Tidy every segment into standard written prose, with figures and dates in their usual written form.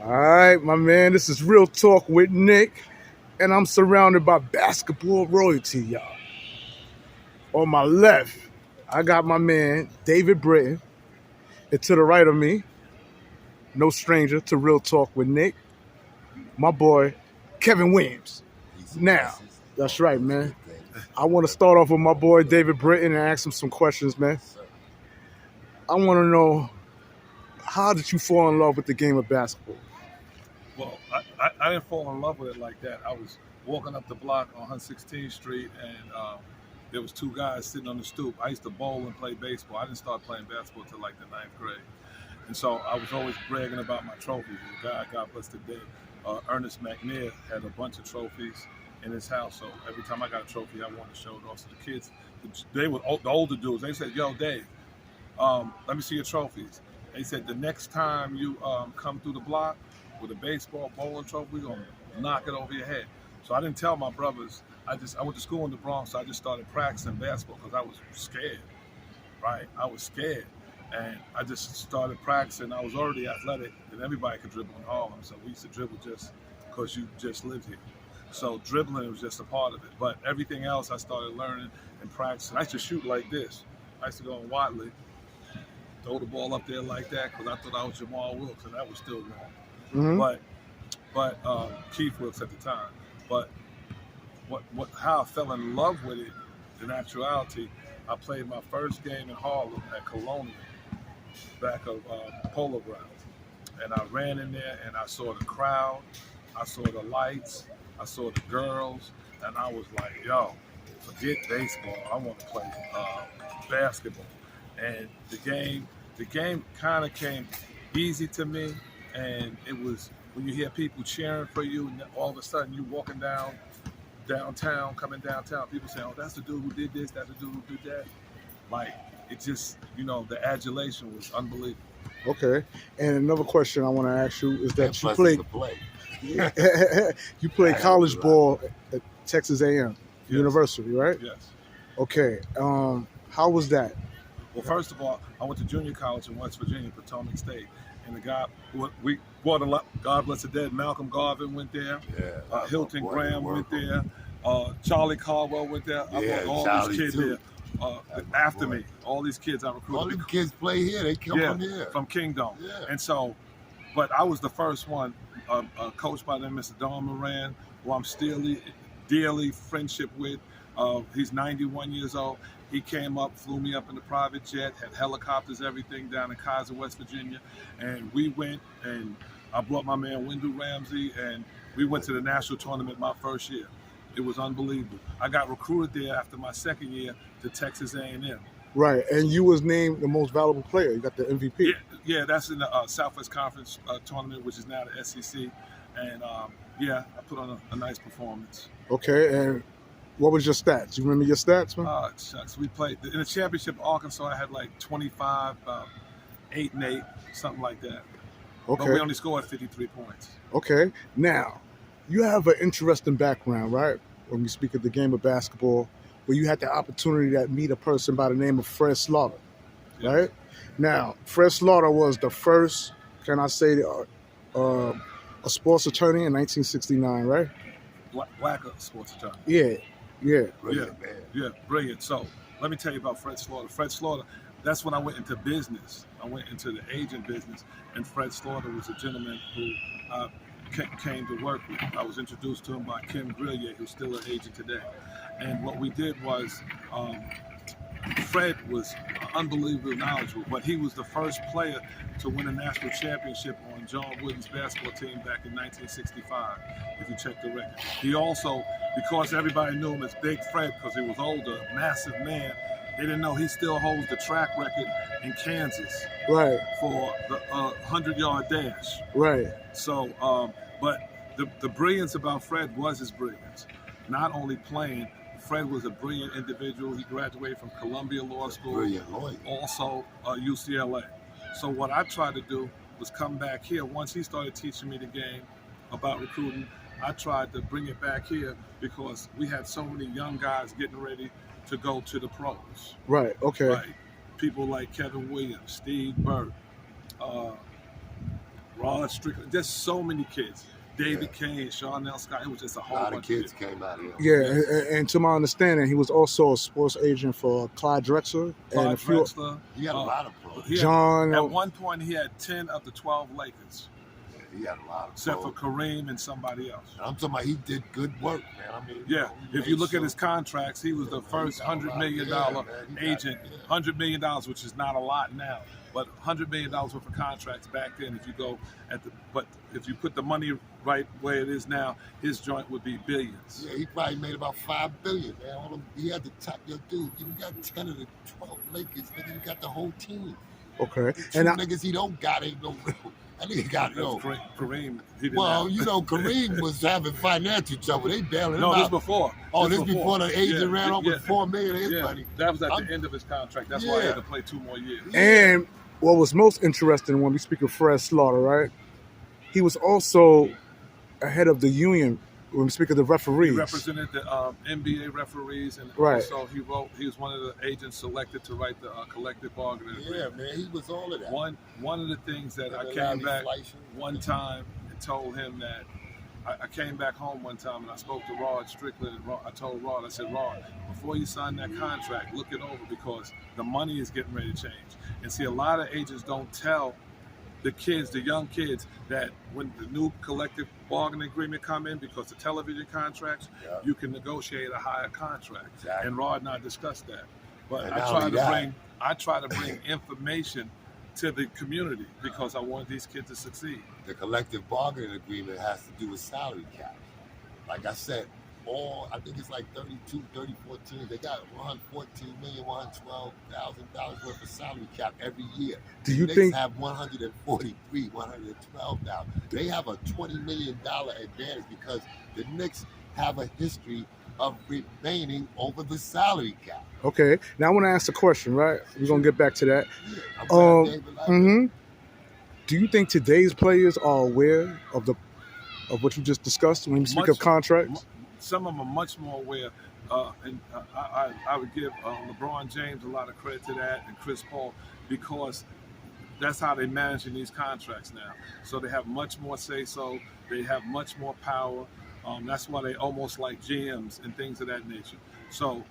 All right, my man, this is Real Talk with Nick, and I'm surrounded by basketball royalty, y'all. On my left, I got my man, David Britton, and to the right of me, no stranger to Real Talk with Nick, my boy, Kevin Williams. Now, that's right, man. I want to start off with my boy, David Britton, and ask him some questions, man. I want to know, how did you fall in love with the game of basketball? Well, I didn't fall in love with it like that. I was walking up the block on 116th Street, and there was two guys sitting on the stoop. I used to bowl and play baseball. I didn't start playing basketball until like the ninth grade. And so I was always bragging about my trophies. The guy, God bless the dead, Ernest McNair, had a bunch of trophies in his house. So every time I got a trophy, I wanted to show it off. So the kids, they were the older dudes. They said, "Yo, Dave, let me see your trophies." They said, "The next time you come through the block with a baseball bowling trophy, we're gonna knock it over your head." So I didn't tell my brothers. I went to school in the Bronx, so I just started practicing basketball because I was scared. Right, I was scared, and I just started practicing. I was already athletic, and everybody could dribble in Harlem, so we used to dribble just because you just lived here. So dribbling was just a part of it, but everything else I started learning and practicing. I used to shoot like this. I used to go on Watley, throw the ball up there like that because I thought I was Jamal Wilkes, and that was still wrong. Mm-hmm. But Keith Wilkes at the time. But how I fell in love with it, in actuality, I played my first game in Harlem at Colonial, back of Polo Grounds. And I ran in there and I saw the crowd, I saw the lights, I saw the girls, and I was like, yo, forget baseball, I want to play basketball. And the game kind of came easy to me, and it was when you hear people cheering for you, and all of a sudden you walking downtown, coming downtown, people saying, "Oh, that's the dude who did this, that's the dude who did that." Like, it just, the adulation was unbelievable. Okay. And another question I want to ask you is that you play. you played college ball at Texas A&M Yes. University, right? Yes. Okay. How was that? Well, first of all, I went to junior college in West Virginia, Potomac State, and the guy we brought a lot. God bless the dead. Malcolm Garvin went there. Yeah. Hilton Graham went there. Charlie Caldwell went there. I brought all Charlie these kids too. there after me. All these kids I recruited. All the kids play here. They come from here. From Kingdom. Yeah. And so, but I was the first one, coached by them, Mr. Don Moran, who I'm still dearly friendship with. He's 91 years old. He came up, flew me up in a private jet, had helicopters, everything down in Kaiser, West Virginia. And we went, and I brought my man Wendell Ramsey, and we went to the national tournament my first year. It was unbelievable. I got recruited there after my second year to Texas A&M. Right. And you was named the most valuable player. You got the MVP. Yeah, that's in the Southwest Conference tournament, which is now the SEC. And I put on a nice performance. Okay. And what was your stats? You remember your stats, man? Shucks. We played in the championship Arkansas. I had like 25, 8 and 8, something like that. Okay. But we only scored 53 points. Okay. Now, you have an interesting background, right? When we speak of the game of basketball, where you had the opportunity to meet a person by the name of Fred Slaughter, right? Now, Fred Slaughter was the first, can I say, a sports attorney in 1969, right? Black sports attorney. Yeah. Brilliant, man. Yeah, brilliant. So let me tell you about Fred Slaughter. Fred Slaughter, that's when I went into business. I went into the agent business, and Fred Slaughter was a gentleman who came to work with. I was introduced to him by Kim Grillier, who's still an agent today. And what we did was, Fred was unbelievably knowledgeable, but he was the first player to win a national championship on John Wooden's basketball team back in 1965, if you check the record. He also, because everybody knew him as Big Fred because he was older, massive man, they didn't know he still holds the track record in Kansas, Right. for the 100-yard dash. Right. So, but the brilliance about Fred was his brilliance. Not only playing, Fred was a brilliant individual. He graduated from Columbia Law School, Brilliant lawyer. also UCLA. So what I tried to do was come back here. Once he started teaching me the game about recruiting, I tried to bring it back here because we had so many young guys getting ready to go to the pros. Right. Okay. Right? People like Kevin Williams, Steve Burt, Rod Strickland, just so many kids. David Kane, Charnel Scott. It was just a A whole lot of bunch kids of came out here. Yeah, and to my understanding, he was also a sports agent for Clyde Drexler and a Clyde few Drexler. He had a lot of pros. John. At one point, he had 10 of the 12 Lakers, He had a lot of except for pros. Kareem and somebody else. And I'm talking about he did good work, man. I mean, Yeah, he if you made look at sure- his contracts, he was the man, first he got a $100 lot. million Yeah, man, he got- agent. yeah. $100 million, which is not a lot now, but $100 million worth of contracts back then. If you go but if you put the money right where it is now, his joint would be billions. Yeah, he probably made about $5 billion, man. He had the top, yo, dude. You got 10 of the 12 Lakers, nigga. You got the whole team. Okay, The and two niggas he don't got ain't no real. I think he got That was Kareem. He didn't Well, have. you know, Kareem was having financial trouble. They bailing him No, this out. before. Oh, this before the agent ran off with yeah. $4 million of his Yeah, money. that was at I'm- the end of his contract. That's why he Yeah. had to play 2 more years. And what was most interesting when we speak of Fred Slaughter, right? He was also ahead of the union when we speak of the He referees. represented the N.B.A. referees, and Right. also he was one of the agents selected to write the collective bargaining Yeah, agreement. man, he was all of that. One of the things that I And came Larry back Fleischer. one time and told him that I came back home one time and I spoke to Rod Strickland, and I told Rod, I said, Rod, before you sign that contract, look it over, because the money is getting ready to change. And see, a lot of agents don't tell the kids, the young kids, that when the new collective bargaining agreement come in, because the television contracts, Yeah. you can negotiate a higher contract. Exactly. And Rod and I discussed that. But And I not try only to that- bring information to the community because I want these kids to succeed. The collective bargaining agreement has to do with salary cap. Like I said, I think it's like 32, 34 teams. They got $114,112,000 worth of salary cap every year. Do you Knicks think- have 143, 112,000. They have a $20 million advantage because the Knicks have a history of remaining over the salary cap. Okay, now I want to ask a question, right? We're gonna get back to that. Yeah, I'm glad David liked it. hmm Do you think today's players are aware of what you just discussed when you speak of contracts? Some of them are much more aware, and I would give LeBron James a lot of credit to that, and Chris Paul, because that's how they're managing these contracts now. So they have much more say-so. They have much more power. That's why they almost like GMs and things of that nature. So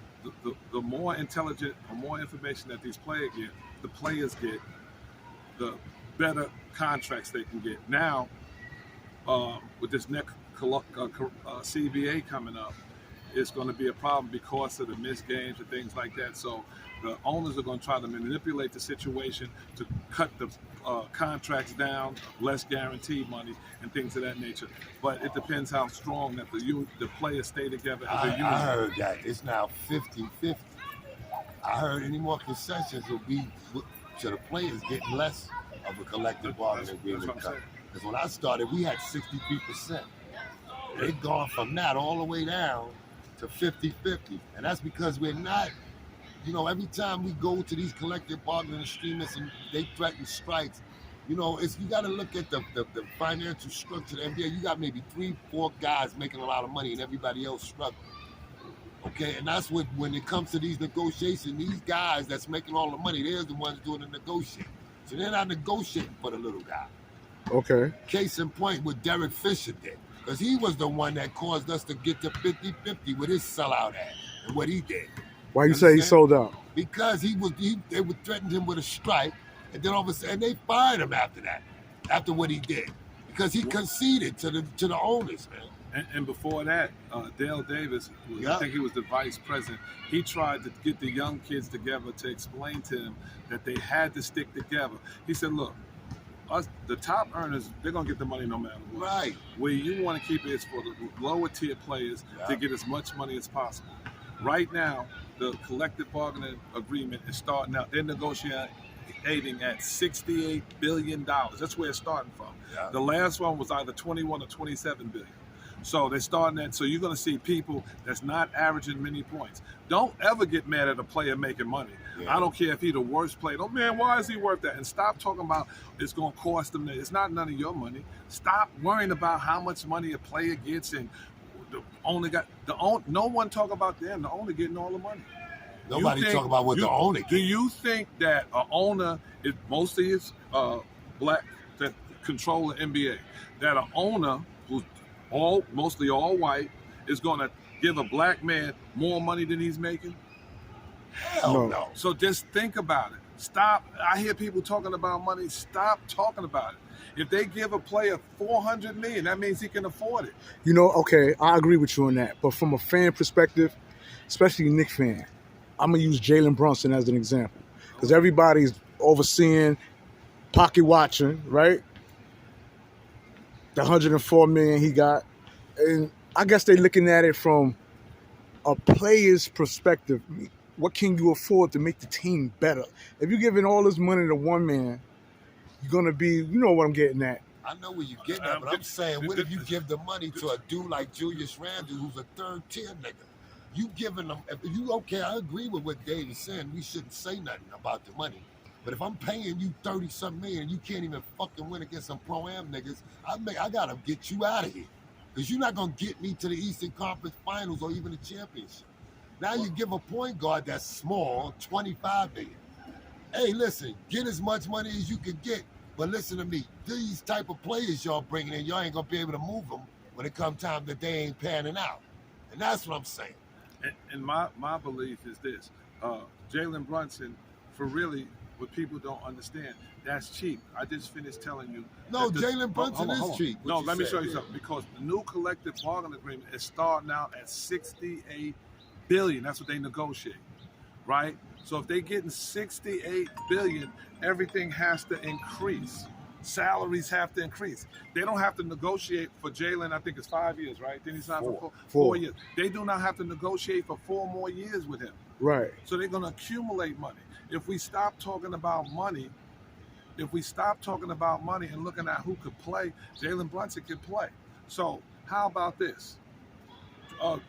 the more intelligent or more information that these players get, the better contracts they can get. Now, with this next CBA coming up, it's going to be a problem because of the missed games and things like that. So the owners are going to try to manipulate the situation to cut the contracts down, less guaranteed money, and things of that nature. But it depends how strong that the players stay together as a unit. I heard that it's now 50-50. I heard any more concessions will be to the players getting less of a collective bargaining That's agreement what I'm cut. saying. Because when I started, we had 63%. They've gone from that all the way down to 50-50. And that's because we're not, every time we go to these collective bargaining agreements and they threaten strikes, you got to look at the financial structure of the NBA. You got maybe 3-4 guys making a lot of money and everybody else struggling. Okay, and that's what, when it comes to these negotiations, these guys that's making all the money, they're the ones doing the negotiating. So they're not negotiating for the little guy. Okay. Case in point, what Derek Fisher did, because he was the one that caused us to get to 50-50 with his sellout ad and what he did. Why you say he Understand? sold out? Because they would threaten him with a strike, and then all of a sudden they fired him after that, after what he did, because he conceded to the owners, man. And before that, Dale Davis, I think he was the vice president, he tried to get the young kids together to explain to them that they had to stick together. He said, look, the top earners, they're going to get the money no matter what. Right. Where you want to keep it is for the lower tier players to get as much money as possible. Right now, the collective bargaining agreement is starting out. They're negotiating at $68 billion. That's where it's starting from. Yeah. The last one was either 21 or 27 billion. So they're starting that. So you're going to see people that's not averaging many points. Don't ever get mad at a player making money. Yeah. I don't care if he's the worst player. Oh, man, why is he worth that? And stop talking about it's going to cost them. It's not none of your money. Stop worrying about how much money a player gets and no one talk about them. The owner getting all the money. Nobody talk about what the owner Do gets. you think that an owner, most of his black that control the NBA, that an owner who's mostly all white is going to give a black man more money than he's making? Hell No. no. So just think about it. Stop. I hear people talking about money. Stop talking about it. If they give a player $400 million, that means he can afford it. You know, okay, I agree with you on that. But from a fan perspective, especially a Knicks fan, I'm going to use Jalen Brunson as an example. Because everybody's overseeing, pocket watching, right? The $104 million he got. And I guess they're looking at it from a player's perspective. What can you afford to make the team better? If you're giving all this money to one man, you're going to be, you know what I'm getting at. I know where you're getting at, but I'm saying, what if you give the money to a dude like Julius Randle, who's a third-tier nigga? You giving them, if you, okay, I agree with what Dave is saying. We shouldn't say nothing about the money. But if I'm paying you 30-something million and you can't even fucking win against some pro-am niggas, I got to get you out of here. Because you're not going to get me to the Eastern Conference Finals or even the championship. Now you give a point guard that's small, $25 million. Hey, listen, get as much money as you can get. But listen to me, these type of players y'all bringing in, y'all ain't going to be able to move them when it comes time that they ain't panning out. And that's what I'm saying. And my belief is this. Jalen Brunson, for really, what people don't understand, that's cheap. I just finished telling you. No, Jalen Brunson is cheap. No, let me show you something. Because the new collective bargaining agreement is starting out at $68 billion. That's what they negotiate, right? So if they're getting $68 billion, everything has to increase. Salaries have to increase. They don't have to negotiate for Jalen, I think it's 5 years, right? Then he signed for 4 years. They do not have to negotiate for 4 more years with him. Right. So they're going to accumulate money. If we stop talking about money, and looking at who could play, Jalen Brunson could play. So how about this?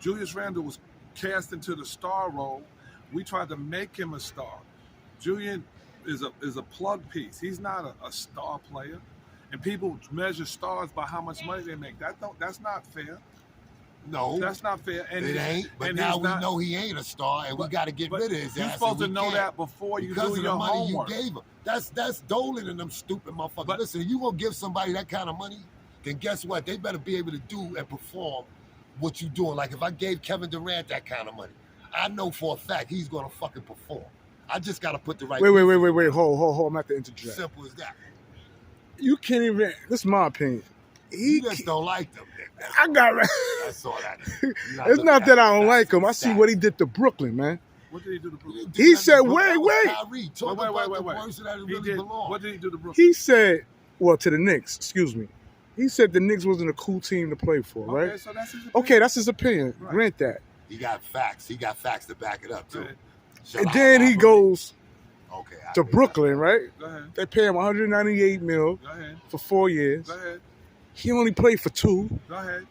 Julius Randle was cast into the star role. We tried to make him a star. Julian is a plug piece. He's not a star player. And people measure stars by how much money they make. That's not fair. No. That's not fair. And it ain't. But now we know he ain't a star, and we got to get rid of his ass. You're supposed to know that before you do your homework. Because of the money you gave him. That's Dolan and them stupid motherfuckers. But listen, if you going to give somebody that kind of money, then guess what? They better be able to do and perform what you doing. Like if I gave Kevin Durant that kind of money, I know for a fact he's going to fucking perform. I just got to put the right... Wait. Hold. I'm at the interject. Simple as that. You can't even... This is my opinion. You just don't like them. I got... That's all that is. It's not that I don't like him. I see what he did to Brooklyn, man. What did he do to Brooklyn? He said, wait. Wait. What did he do to Brooklyn? He said, well, to the Knicks, excuse me. He said the Knicks wasn't a cool team to play for, right? Okay, so that's his opinion. Okay, that's his opinion. Right. Grant that. He got facts. He got facts to back it up, too. And then he goes to Brooklyn, right? Go ahead. They pay him $198 million for 4 years. Go ahead. He only played for 2. Go ahead.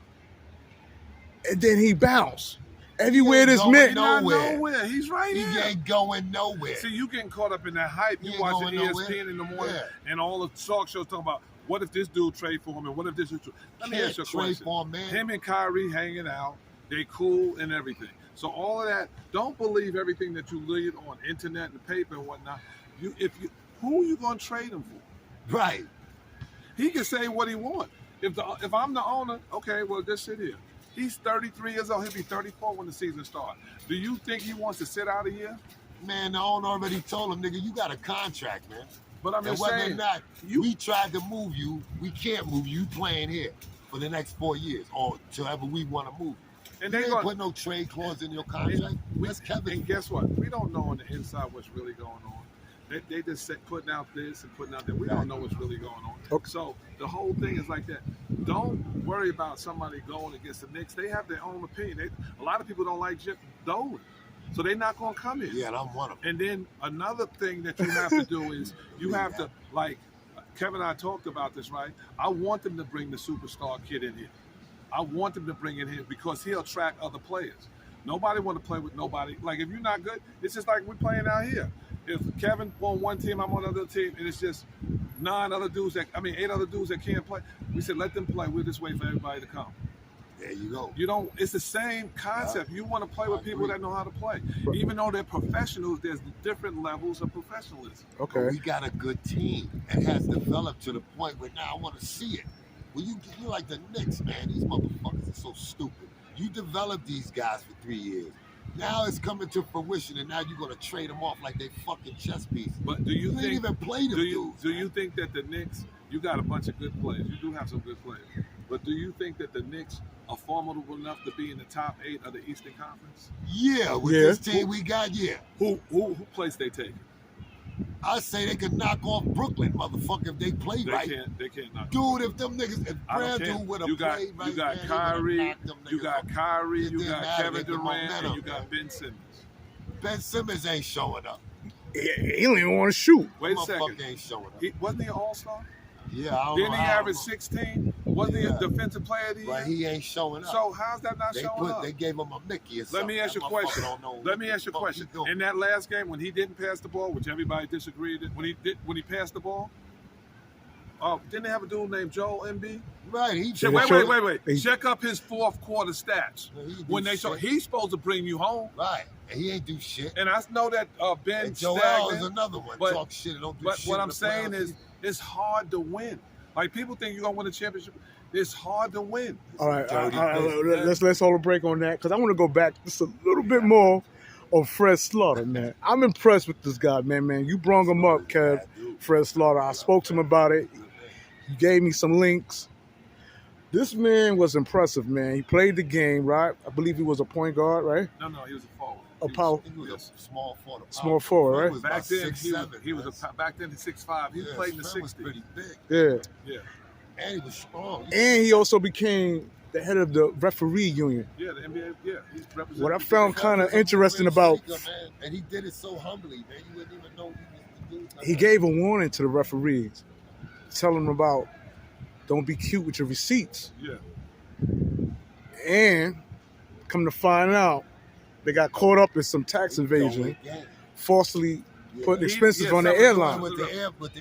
And then he bounced. Everywhere this man. Nowhere. He's right here. He ain't going nowhere. See, you getting caught up in that hype. You watching ESPN in the morning and all the talk shows talking about what if this dude trade for him and what if this is true. Let me ask you a question. Him and Kyrie hanging out, they cool and everything. So all of that, don't believe everything that you read on internet and paper and whatnot. Who are you gonna trade him for? Right. He can say what he wants. If I'm the owner, okay, well just sit here. He's 33 years old. He'll be 34 when the season starts. Do you think he wants to sit out a year? Man, the owner already told him, nigga, you got a contract, man. But I'm just saying, whether or not we tried to move you, we can't move you. You playing here for the next 4 years or till ever we want to move you. And they ain't put no trade clause in your contract. And guess what? We don't know on the inside what's really going on. They just putting out this and putting out that. We don't know what's really going on. Okay. So the whole thing is like that. Don't worry about somebody going against the Knicks. They have their own opinion. A lot of people don't like Jeff Dolan. So they're not going to come in. Yeah, and I'm one of them. And then another thing that you have to do is you have to, like, Kevin and I talked about this, right? I want them to bring the superstar kid in here. I want them to bring in here because he'll attract other players. Nobody want to play with nobody. Like, if you're not good, it's just like we're playing out here. If Kevin on one team, I'm on another team, and it's just 8 other dudes that can't play. We said, let them play. We'll just wait for everybody to come. There you go. You don't. It's the same concept. You want to play with people that know how to play, even though they're professionals. There's different levels of professionalism. But we got a good team and has developed to the point where now I want to see it. When you like the Knicks, man, these motherfuckers are so stupid. You develop these guys for 3 years. Now it's coming to fruition, and now you're gonna trade them off like they fucking chess pieces. But do you ain't think even played them dudes? Do you think that the Knicks? You got a bunch of good players. You do have some good players. But do you think that the Knicks are formidable enough to be in the top 8 of the Eastern Conference? Yeah, with this team we got, yeah. Who place they taking? I say they could knock off Brooklyn, motherfucker, if they play right. They can't knock. Dude, if them niggas, if Brand dude would have played right, you got man, Kyrie, you got off. Kyrie, you got matter, Kevin Durant, and you got man. Ben Simmons. Ben Simmons ain't showing up. He don't even want to shoot. Wait a second. Ain't showing up. Wasn't he an all-star? Yeah, I don't Didn't know he how, average 16? Wasn't he a defensive player of the year? But he ain't showing up. So how's that not showing up? They gave him a Mickey or something. Let me ask you a question. Let me ask you a question. In that last game, when he didn't pass the ball, which everybody disagreed, when he passed the ball, didn't they have a dude named Joel N.B.A? Right. Wait. Check up his fourth quarter stats. When they show he's supposed to bring you home. Right. And he ain't do shit. And I know that Ben and Joel stagnant, is another one. Talk shit and don't do shit. But what I'm saying is, it's hard to win. Like, people think you're gonna win a championship. It's hard to win. All right. Let's hold a break on that, because I want to go back just a little bit more on Fred Slaughter, man. I'm impressed with this guy, man. You brought him up, Kev. Fred Slaughter. I spoke to him about it. He gave me some links. This man was impressive, man. He played the game, right? I believe he was a point guard, right? No, he was a forward. He was a small forward. Small forward, right? Back then, he was back then 6'5". He played in the 60s. Was pretty big. Yeah. And he was strong. And he also became the head of the referee union. Yeah, the N.B.A. Yeah, he's representing. What I found kind of interesting about, and he did it so humbly, man. You wouldn't even know he was the dude. He gave a warning to the referees, telling them about don't be cute with your receipts. Yeah. And come to find out, they got caught up in some tax evasion, falsely putting expenses on the airline. With the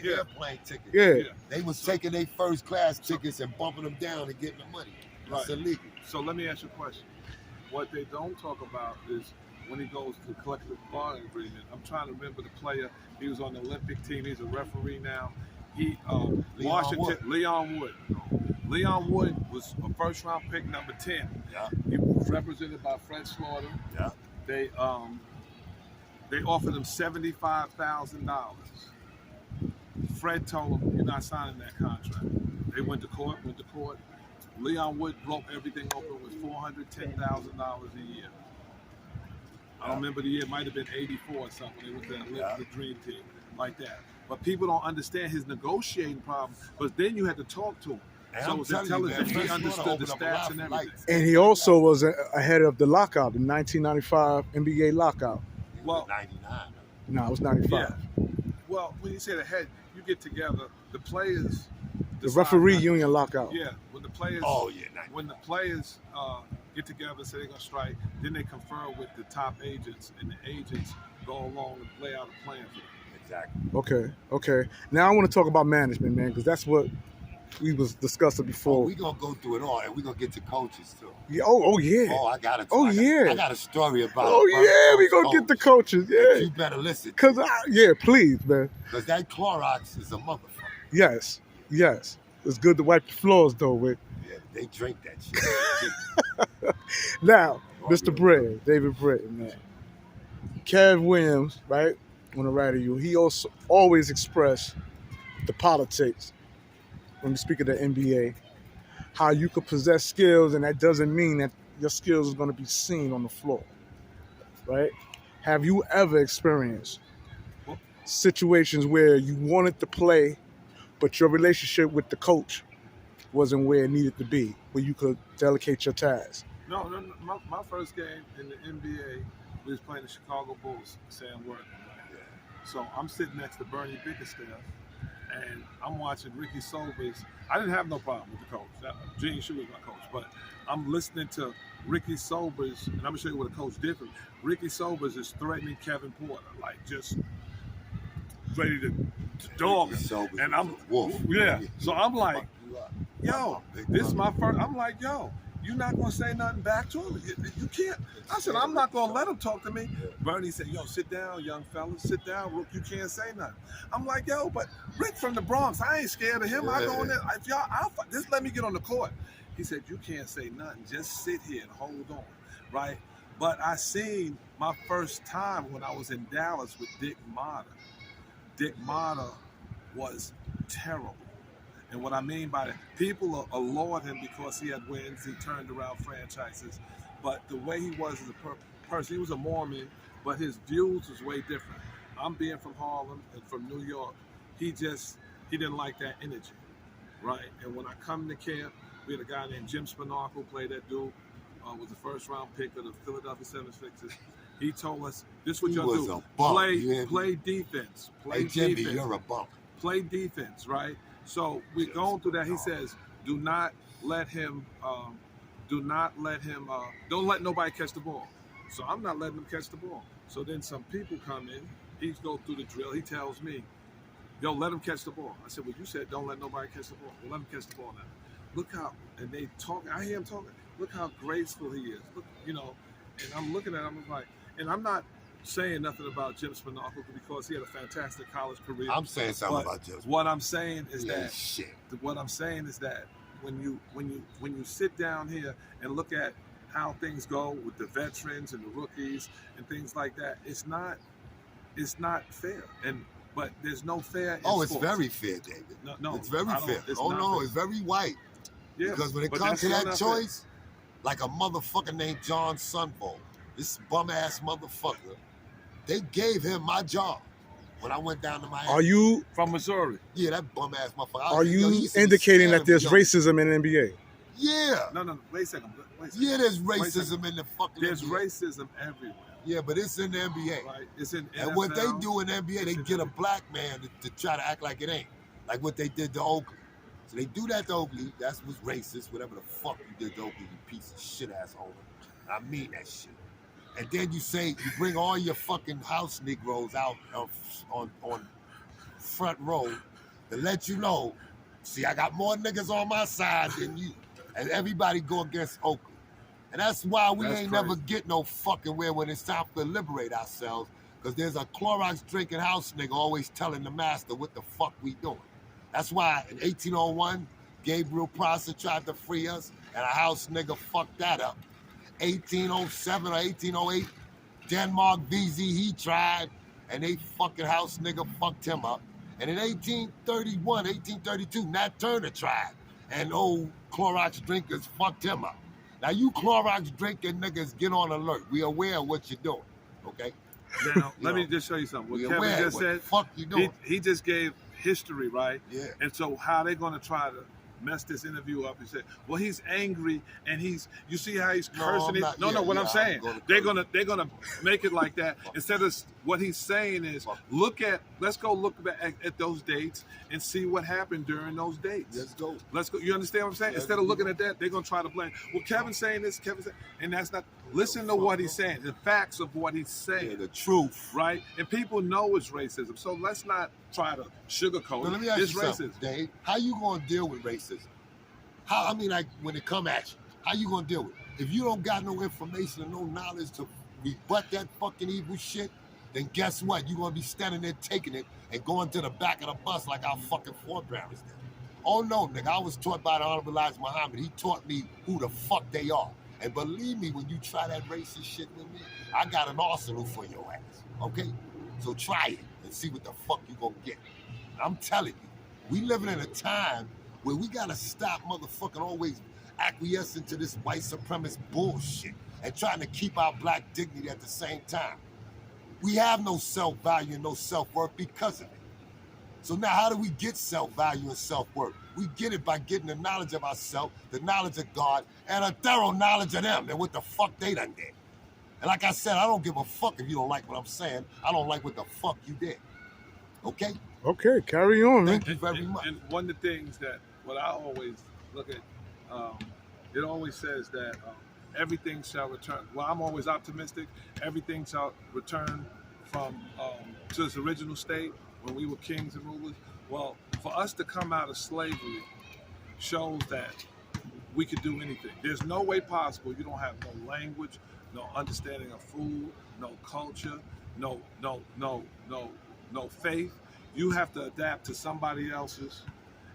airplane ticket. Yeah. They was taking their first class tickets and bumping them down and getting the money. That's illegal. So let me ask you a question. What they don't talk about is when he goes to collective bargaining agreement. I'm trying to remember the player. He was on the Olympic team. He's a referee now. Leon Wood. Leon Wood was a first-round pick, number 10. Yeah. He was represented by Fred Slaughter. Yeah. They offered him $75,000. Fred told him, "You're not signing that contract." They went to court. Leon Wood broke everything open with $410,000 a year. I don't remember the year. It might have been 84 or something. It was the Dream Team, like that. But people don't understand his negotiating problem. But then you had to talk to him. And so it was intelligent. He understood the stats and everything. And he also was ahead of the lockout, the 1995 NBA lockout. Well, 99. No, it was 95. Yeah. Well, when you say ahead, you get together, the players. The referee union lockout. Yeah, when the players. Oh yeah. When the players get together, say they're gonna strike, then they confer with the top agents, and the agents go along and lay out a plan for them. Exactly. Okay. Now I want to talk about management, man, because that's what we was discussing before. We're going to go through it all, and we're going to get to coaches, too. Yeah, oh, yeah. Oh, I got it. I got a story about it. Oh, yeah, we're going to get the coaches, yeah. You better listen. Please, man. Because that Clorox is a motherfucker. Yes. It's good to wipe the floors, though, with. Yeah, they drink that shit. Now, Mr. Britton, David Britton, man. Kev Williams, right, on the right of you, he also always expressed the politics when we speak of the N.B.A., how you could possess skills, and that doesn't mean that your skills are going to be seen on the floor, right? Have you ever experienced situations where you wanted to play, but your relationship with the coach wasn't where it needed to be, where you could delegate your tasks? No. My first game in the N.B.A., we was playing the Chicago Bulls, Sam Worthington. So I'm sitting next to Bernie Bickerstaff, and I'm watching Ricky Sobers. I didn't have no problem with the coach. Gene Shue was my coach, but I'm listening to Ricky Sobers, and I'm gonna show you what a coach did for me. Ricky Sobers is threatening Kevin Porter, like just ready to dog him. And I'm, wolf. yeah. So I'm like, yo, this is my first. I'm like, yo, you're not gonna say nothing back to him. You can't. I said, I'm not gonna let him talk to me. Bernie said, yo, sit down, young fella, sit down. Rook, you can't say nothing. I'm like, yo, but Rick from the Bronx, I ain't scared of him. I go in there. If y'all, just let me get on the court. He said, you can't say nothing. Just sit here and hold on, right? But I seen my first time when I was in Dallas with Dick Motta. Dick Motta was terrible. And what I mean by that, people laud him because he had wins, he turned around franchises. But the way he was as a person, he was a Mormon, but his views was way different. I'm being from Harlem and from New York. He didn't like that energy, right? And when I come to camp, we had a guy named Jim Spinarco, played that dude, was the first round pick of the Philadelphia 76ers. He told us, this is what y'all do. Play defense. Play Jimmy, defense. you're a bump. Play defense, right? So we're going through that. He says, don't let nobody catch the ball. So I'm not letting them catch the ball. So then some people come in, he goes through the drill, he tells me, yo, let him catch the ball. I said, well, you said don't let nobody catch the ball. Well, let him catch the ball now. Look how, and they talk, I hear him talking, look how graceful he is. Look, and I'm looking at him, I'm like, and I'm not saying nothing about Jim Spinarco because he had a fantastic college career. I'm saying something about Jim. What I'm saying is that shit. What I'm saying is that when you sit down here and look at how things go with the veterans and the rookies and things like that, it's not fair. But there's no fair in sports. It's very fair, David. No, it's very fair. It's very white. Yeah, because when it comes to that choice, like a motherfucker named John Sunville, this bum ass motherfucker, they gave him my job when I went down to Miami. Are you from Missouri? Yeah, that bum ass motherfucker. Are you indicating that there's racism in the NBA? Yeah. No. Wait a second. Yeah, there's racism in the fucking There's NBA. Racism everywhere. Yeah, but it's in the NBA. Right. It's in NFL. And what they do in the NBA, they get a black man to try to act like it ain't. Like what they did to Oakley. So they do that to Oakley. That was racist, whatever the fuck you did to Oakley, you piece of shit asshole. I mean that shit. And then you bring all your fucking house Negroes out on front row to let you know, see, I got more niggas on my side than you. And everybody go against Oakley. And that's why we ain't never get no fucking where when it's time to liberate ourselves, because there's a Clorox drinking house nigga always telling the master what the fuck we doing. That's why in 1801, Gabriel Prosser tried to free us, and a house nigga fucked that up. 1807 or 1808, Denmark VZ, he tried, and they fucking house nigga fucked him up. And in 1831, 1832, Nat Turner tried, and old Clorox drinkers fucked him up. Now you Clorox drinking niggas, get on alert. We aware of what you're doing, okay? Now, let me just show you something. What Kevin just said, fuck you doing? He just gave history, right? Yeah. And so how they going to try to mess this interview up? He said, well, he's angry and you see how he's cursing. I'm saying, they're gonna make it like that. Instead of what he's saying is, let's go look back at those dates and see what happened during those dates. Let's go. You understand what I'm saying? Instead of looking at that, they're gonna try to blame. Well, Kevin's saying this, and that's not. Listen to what he's saying, the facts of what he's saying. Yeah, the truth. Right? And people know it's racism. So let's not try to sugarcoat it. Let me ask you racism. something, Dave. How you going to deal with racism? When it come at you, how you going to deal with it? If you don't got no information and no knowledge to rebut that fucking evil shit, then guess what? You're going to be standing there taking it and going to the back of the bus like our fucking forebearers did. Oh, no, nigga. I was taught by the Honorable Elijah Muhammad. He taught me who the fuck they are. And believe me, when you try that racist shit with me, I got an arsenal for your ass, okay? So try it and see what the fuck you gonna get. I'm telling you, we living in a time where we gotta stop motherfucking always acquiescing to this white supremacist bullshit and trying to keep our black dignity at the same time. We have no self-value and no self-worth because of it. So now how do we get self-value and self-worth? We get it by getting the knowledge of ourselves, the knowledge of God, and a thorough knowledge of them and what the fuck they done did. And like I said, I don't give a fuck if you don't like what I'm saying. I don't like what the fuck you did. Okay? Okay, carry on, man. Thank you very much. And one of the things that, what I always look at, it always says that everything shall return. Well, I'm always optimistic. Everything shall return to its original state when we were kings and rulers. Well, for us to come out of slavery shows that we could do anything. There's no way possible you don't have no language, no understanding of food, no culture, no faith. You have to adapt to somebody else's,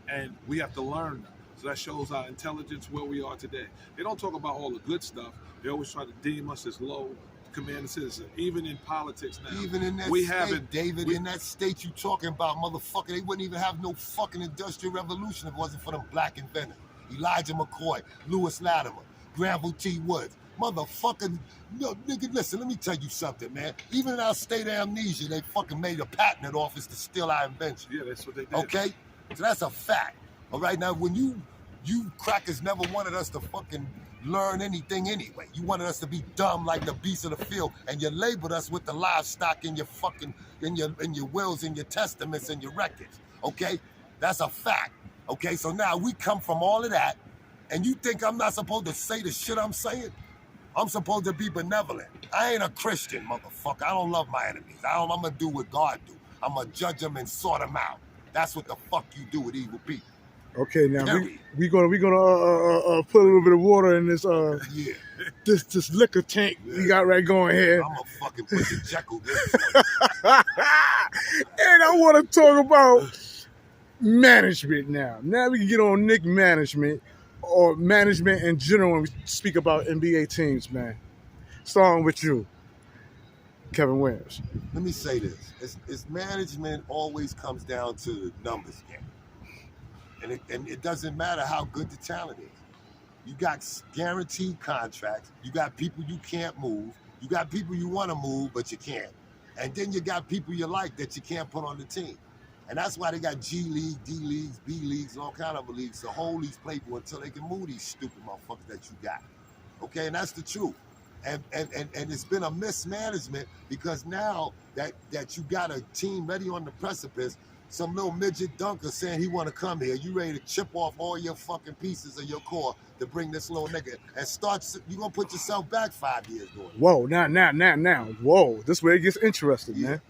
and we have to learn them. So that shows our intelligence where we are today. They don't talk about all the good stuff. They always try to deem us as low commanding citizens, even in politics now. Even in that state, David, in that state you talking about, motherfucker, they wouldn't even have no fucking industrial revolution if it wasn't for them black inventors. Elijah McCoy, Lewis Latimer, Granville T. Woods. Motherfucker, no, nigga, listen, let me tell you something, man. Even in our state of amnesia, they fucking made a patent office to steal our invention. Yeah, that's what they did. Okay? So that's a fact. All right, now when you crackers never wanted us to fucking learn anything anyway. You wanted us to be dumb like the beasts of the field, and you labeled us with the livestock in your fucking in your wills, in your testaments, and your records. Okay? That's a fact. Okay, so now we come from all of that, and you think I'm not supposed to say the shit I'm saying? I'm supposed to be benevolent. I ain't a Christian, motherfucker. I don't love my enemies. I'm gonna do what God do. I'm gonna judge them and sort them out. That's what the fuck you do with evil people. Okay, now we gonna put a little bit of water in this Yeah. this liquor tank we got right going here. I'm gonna fucking put the Jekyll this And I want to talk about management now. Now we can get on Knicks management or management in general when we speak about N.B.A. teams, man. Starting with you, Kevin Williams. Let me say this. It's management always comes down to the numbers game. And it doesn't matter how good the talent is. You got guaranteed contracts. You got people you can't move. You got people you want to move, but you can't. And then you got people you like that you can't put on the team. And that's why they got G League, D Leagues, B Leagues, and all kind of leagues to hold these people until they can move these stupid motherfuckers that you got. Okay, and that's the truth. And it's been a mismanagement because now that you got a team ready on the precipice, some little midget dunker saying he want to come here, you ready to chip off all your fucking pieces of your core to bring this little nigga and you gonna put yourself back 5 years doing it. Whoa, now. Whoa, this way it gets interesting, man.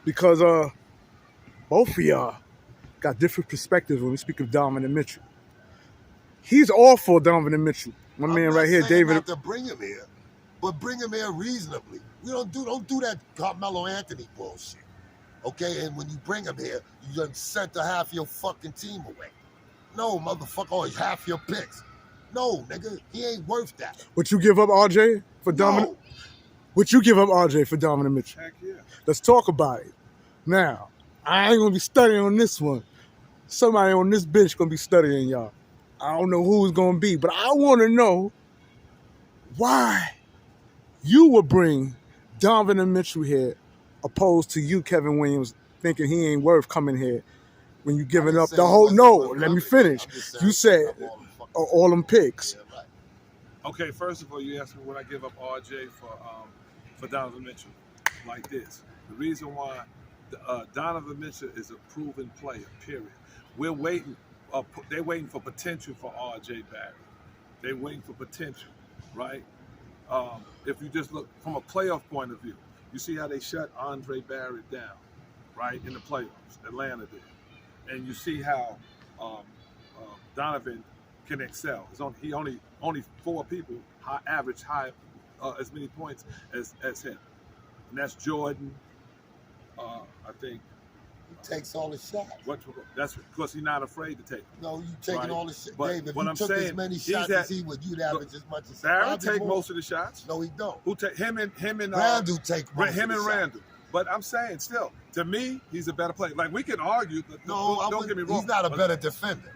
Because both of y'all got different perspectives when we speak of Donovan Mitchell. He's all for Donovan Mitchell. My man right here, David. Not to bring him here, but bring him here reasonably. We don't do that Carmelo Anthony bullshit. Okay, and when you bring him here, you done sent half your fucking team away. No, motherfucker, or half your picks. No, nigga, he ain't worth that. Would you give up RJ for Donovan? No. Would you give up RJ for Donovan Mitchell? Heck yeah. Let's talk about it. Now, I ain't gonna be studying on this one. Somebody on this bench gonna be studying y'all. I don't know who it's gonna be, but I wanna know why you would bring Donovan Mitchell here opposed to you, Kevin Williams, thinking he ain't worth coming here when you giving up the whole. No, let me finish. You said all them picks. Yeah, right. Okay, first of all, you asked me would I give up RJ for Donovan Mitchell like this. The reason why Donovan Mitchell is a proven player, period. We're waiting. They're waiting for potential for RJ Barrett. They're waiting for potential, right? If you just look from a playoff point of view, you see how they shut Andre Barrett down, right, in the playoffs. Atlanta did. And you see how Donovan can excel. He only 4 people average as many points as him. And that's Jordan, I think. He takes all the shots. That's because he's not afraid to take them. No, you taking all the shit. But David, if what you I'm took saying, as many shots as he would, you'd average as much as Barrett take most of the shots. No, he don't. Who take him and Randall take most him of and the Randall. But I'm saying still, to me, he's a better player. Like we can argue. Don't get me wrong. He's not a better defender.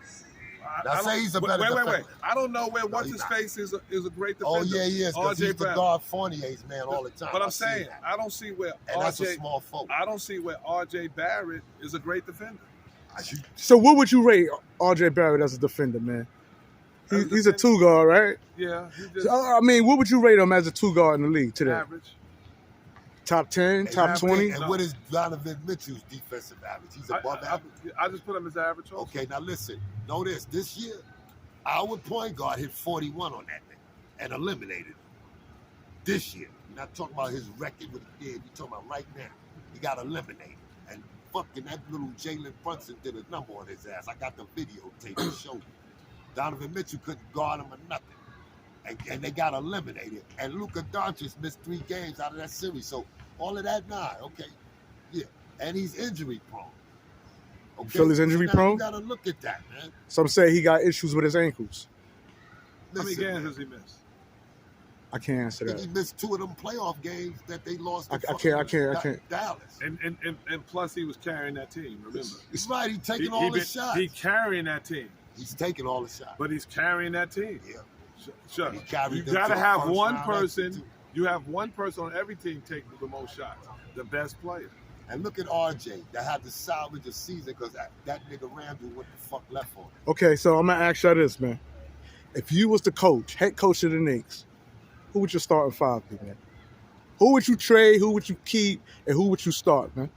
I say he's a better defender. Wait. I don't know where what's his face is a great defender. Oh yeah, he is. Because he's the guard Fournier's man all the time. But I'm saying I don't see where that's a small folk. I don't see where RJ Barrett is a great defender. So what would you rate RJ Barrett as a defender, man? He's a 2 guard, right? Yeah. I mean, what would you rate him as a 2 guard in the league today? Average. Top 10, top 20? And what is Donovan Mitchell's defensive average? He's above average. I just put him as average also. Okay, now listen. Know this. This year, our point guard hit 41 on that thing and eliminated him. This year. We're not talking about his record, what he did. We're talking about right now. He got eliminated. And fucking that little Jalen Brunson did a number on his ass. I got the videotape to show you. Donovan Mitchell couldn't guard him or nothing. And they got eliminated. And Luka Doncic missed 3 games out of that series. So all of that, okay. Yeah. And he's injury prone. Okay? You feel he's injury so now prone? You got to look at that, man. Some say he got issues with his ankles. How many Listen, games man, has he missed? I can't answer I think that. he missed 2 of them playoff games that they lost to I can't. Dallas. And plus he was carrying that team, remember. He's right. He's taking all the shots. He's carrying that team. He's taking all the shots. But he's carrying that team. Yeah. Sure. He carried You them got to to a have first one round person. exit, too. You have one person on every team taking the most shots, the best player. And look at RJ that had to salvage a season because that nigga Randall what the fuck left for him. Okay, so I'm gonna ask you this, man. If you was the coach, head coach of the Knicks, who would your starting 5 be, man? Who would you trade? Who would you keep? And who would you start, man?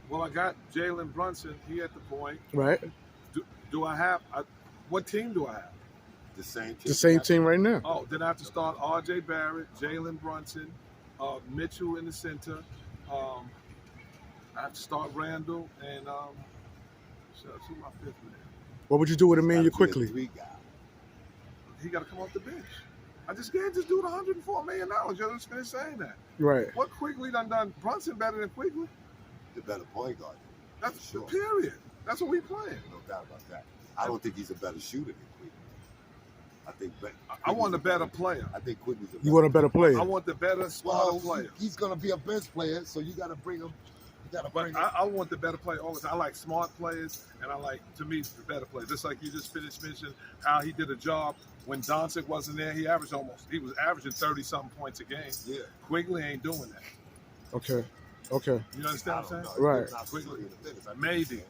Well, I got Jalen Brunson. He at the point. Right? Do I have what team do I have? The same team. The same team right now. Oh, then I have to start R.J. Barrett, Jalen Brunson, Mitchell in the center. I have to start Randall and who's my 5th man? What would you do with Emmanuel quickly? He got to come off the bench. I just can't just do the $104 million. You're just finished saying that. Right. What Quigley done Brunson better than Quigley? The better point guard. That's Sure. the period. That's what we playing. No doubt about that. I don't think he's a better shooter than Quigley. I think. I want a better player. I think Quigley's a better. You want a better player? I want the better, smarter well, player. he's gonna be a bench player, so you got to bring him. You got to bring But him. I want the better player all the time. I like smart players, and I like, to me, the better players. Just like you just finished mentioning how he did a job when Doncic wasn't there. He was averaging 30-something points a game. Yeah. Quigley ain't doing that. Okay. You understand what I'm saying? Right. Maybe.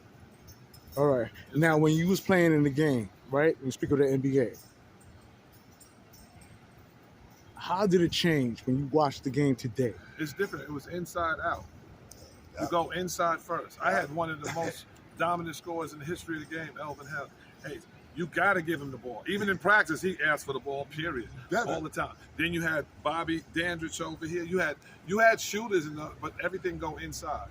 All right. Now, when you was playing in the game, right? You speak of the N.B.A. How did it change when you watched the game today? It's different. It was inside out. You go inside first. I had one of the most dominant scorers in the history of the game, Elvin Hayes. You got to give him the ball. Even in practice, he asked for the ball, period, all the time. Then you had Bobby Dandridge over here. You had shooters, but everything go inside.